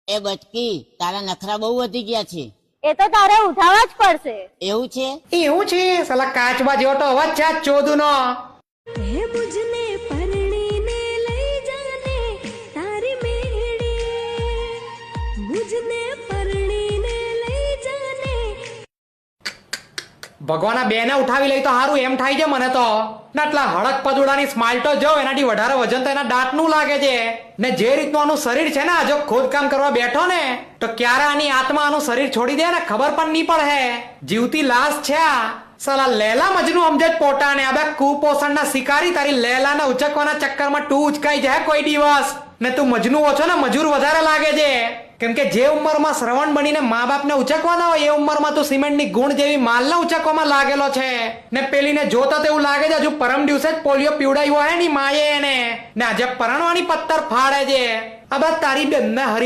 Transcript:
એ બચકી, તારા નખરા બહુ વધી ગયા છે. એ તો તારે ઉઠાવવા જ પડશે. એવું છે? એવું છે? સાલા કાચબા જેવો તો અવાજ છે આ ચોદુનો. હે મુજને પરણીને લઈ જાને તારી મેળે, મુજને પરણીને લઈ જાને. ભગવાના બેને ઉઠાવી લઈ તો હારું એમ થાય છે મને તો. ને આટલા હડક પદુડાની સ્માઇલ તો જો, એનાથી વધારે વજન તો એના દાંતનું લાગે છે. ને જે રીતનું આનું શરીર છે ને, જો ખોદકામ કરવા બેઠો ને તો ક્યારે આની આત્મા આનું શરીર છોડી દે ને ખબર પણ નહીં પડે. જીવતી લાશ છે આ. સાલા લેલા મજનુ સમજે જ પોતાને. આ બે કુપોષણના શિકારી તારી લેલાને ઉચકવાના ચક્કરમાં તું ઉચકાઈ જાય કોઈ દિવસ. ને તું મજનુ ઓછો ને મજૂર વધારે લાગે છે. કેમ કે જે ઉંમરમાં શ્રવણ બનીને મા બાપને ઉચકવાના હોય એ ઉંમરમાં તું સિમેન્ટની ગુણ જેવી માલને ઉચકવામાં લાગેલો છે. ને પેલીને જોતા તો એવું લાગે છે હજુ પરમ દિવસે જ પોલિયો પીવડાવ્યો હોય ની માએ એને. ને આજે પરણવાની પત્તર ફાડે છે. આ બસ તારી બેનને